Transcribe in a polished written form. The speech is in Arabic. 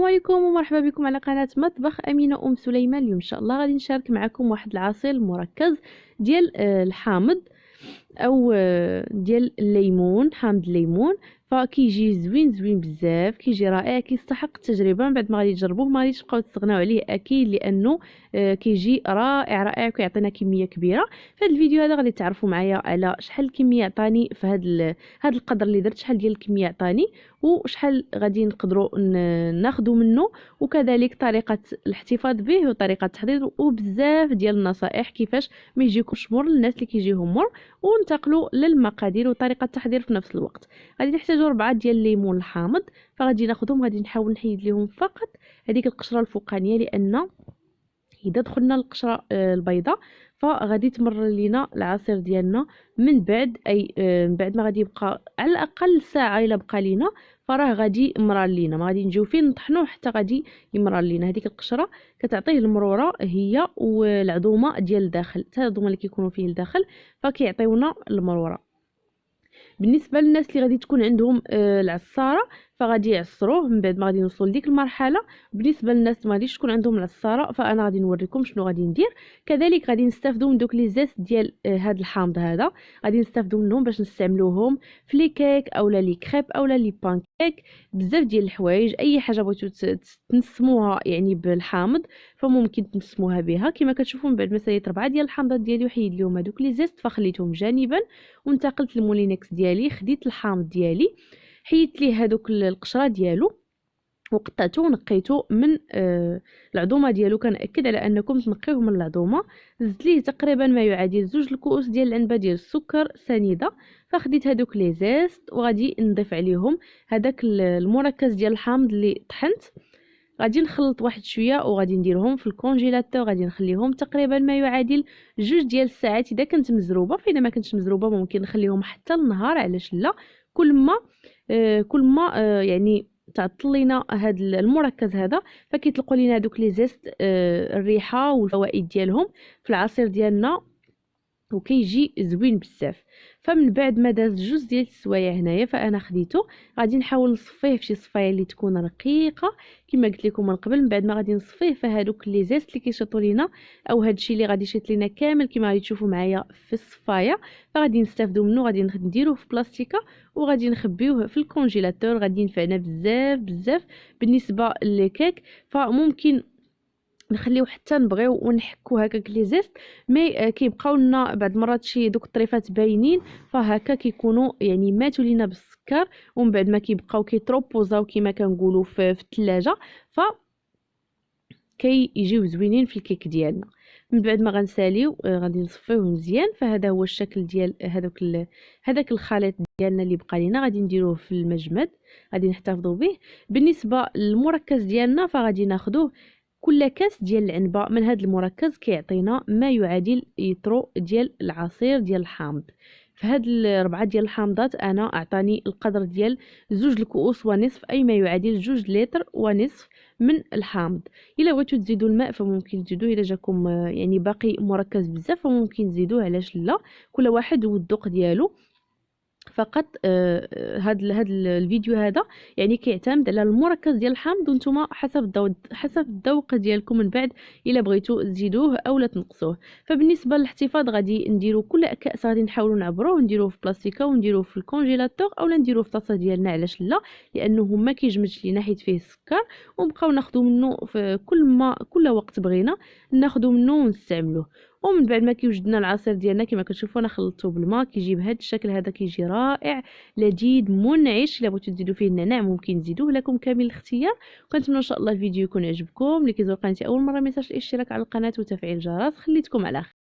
السلام عليكم ومرحبا بكم على قناة مطبخ أمينة أم سليمان. اليوم إن شاء الله غادي نشارك معكم واحد العصير المركز ديال الحامض او ديال الليمون، حامض الليمون. فكيجي زوين بزاف، كيجي رائع، كيستحق التجربه. من بعد ما غادي تجربوه ما غاديش تبقاو تستغناو عليه اكيد، لانه كيجي رائع وكيعطينا كميه كبيره. في هذا الفيديو هذا غادي تعرفوا معايا على شحال الكميه عطاني في هذا القدر اللي درت، شحال ديال الكميه عطاني وشحال غادي نقدروا ناخذوا منه، وكذلك طريقه الاحتفاظ به وطريقه التحضير، وبزاف ديال النصائح كيفاش ما يجيكمش مر للناس اللي كيجيهم مر. وننتقلوا للمقادير وطريقه التحضير في نفس الوقت. غادي نحتاجوا 4 ديال الليمون الحامض، فغادي ناخذهم، غادي نحاول نحيد لهم فقط هذيك القشره الفوقانيه، لان اذا دخلنا القشره البيضاء فغادي تمرر لينا العصير ديالنا. من بعد من بعد ما غادي يبقى على الاقل ساعه الا بقى لينا، فراه غادي يمرر لينا، ما غادي نجيو فين نطحنوه حتى غادي يمرر لينا. هذيك القشره كتعطيه المروره هي والعظومه ديال الداخل، حتى العظومه اللي كيكونوا فيه الداخل فكيعطيونا المروره. بالنسبه للناس اللي غادي تكون عندهم العصاره فغادي يعصروه من بعد ما غادي نوصلوا لديك المرحله. بالنسبه للناس اللي ما غاديش تكون عندهم العصاره فانا غادي نوريكم شنو غادي ندير. كذلك غادي نستافدوا من دوك لي زيت ديال هذا الحامض هذا، غادي نستافدوا منهم باش نستعملوهم في لي كيك اولا لي كريب اولا لي بانكيك، بزاف ديال الحوايج. اي حاجه بغيتو تنسموها يعني بالحامض فممكن تنسموها بها. كما كتشوفوا من بعد ما ساليت 4 ديال الحامضات ديالي وحيد لهم هذوك لي زيت فخليتهم جانبا، وانتقلت للمولينكس ديالي، خديت الحامض ديالي، حيدت ليه هذوك القشره ديالو وقطعته ونقيته من العظومه ديالو. كنأكد على انكم تنقيوه من العظومه. زدت ليه تقريبا ما يعادل 2 الكؤوس ديال العنبه ديال السكر سنيده. فخديت هذوك لي زيست وغادي نضيف عليهم هذاك المركز ديال الحامض اللي طحنت. غادي نخلط واحد شويه وغادي نديرهم في الكونجيلاتور، غادي نخليهم تقريبا ما يعادل 2 ديال الساعات اذا كنت مزروبه. فاذا ما كنتش مزروبه ممكن نخليهم حتى النهار، علاش لا؟ كل ما يعني تعطل لينا هذا المركز هذا فكيطلقوا لينا دوك لي زيست الريحه والفوائد ديالهم في العصير ديالنا وكيجي زوين بزاف. فمن بعد ما داز 2 ديال السوايع هنايا فانا خديته، غادي نحاول نصفيه في شي صفايه اللي تكون رقيقه كما قلت لكم من قبل. من بعد ما غادي نصفيه فهادوك لي زيست اللي كيشطوا لينا او هادشي اللي غادي يشيط لينا كامل كما غادي تشوفوا معايا في الصفايه، فغادي نستافدوا منه. غادي نديروه في بلاستيكه وغادي نخبيوه في الكونجيلاتور. غادي ينفعنا بزاف بالنسبه للكيك. فممكن نخليو حتى نبغيو ونحكو هكاك لي زيست، مي كيبقاو لنا بعض المرات شي دوك الطريفات باينين فهكا كيكونوا يعني ماتوا لينا بالسكر، ومن بعد ما كيبقاو كيتروبوزاو كما كنقولوا في الثلاجه ف كيجيو زوينين في الكيك ديالنا. من بعد ما غنساليو غادي نصفيوه مزيان. فهذا هو الشكل ديال هذاك الخليط ديالنا اللي بقى لينا. غادي نديروه في المجمد، غادي نحتفظوا به. بالنسبه للمركز ديالنا فغادي ناخذوه كل كاس ديال العنبه من هذا المركز كيعطينا ما يعادل يطرو ديال العصير ديال الحامض. فهاد 4 ديال الحامضات انا اعطاني القدر ديال 2 الكؤوس ونصف، اي ما يعادل 2 لتر ونصف من الحامض. الا بغيتو تزيدوا الماء فممكن تزيدوه، الا جاكم يعني باقي مركز بزاف فممكن تزيدوه، علاش لا؟ كل واحد والذوق ديالو. فقط هاد الفيديو هذا يعني كيعتمد على المركز ديال الحامض، وانتم حسب الذوق ديالكم من بعد الا بغيتو تزيدوه او لا تنقصوه. فبالنسبه للاحتفاظ غادي نديرو كل كاس غادي نحاولوا نعبروه، نديروه في بلاستيكه ونديروه في الكونجيلاتور اولا نديروه في طاسه ديالنا، علاش لا؟ لانه ما كيجمدش لينا حيت فيه السكر، ونبقاو ناخذوا منه في كل وقت بغينا ناخذوا منه ونستعملوه. ومن بعد ما كيوجدنا العصير ديالنا كما كتشوفوا انا خلطته بالماء، كيجي بهذا الشكل هذا، كيجي رائع لذيذ منعش. الا بغيتو تزيدوا فيه النعناع ممكن تزيدوه، لكم كامل الاختيار. وكنتمنى ان شاء الله الفيديو يكون عجبكم. اللي كيزور قناتي اول مره ما ينساش الاشتراك على القناه وتفعيل الجرس. خليتكم على خير.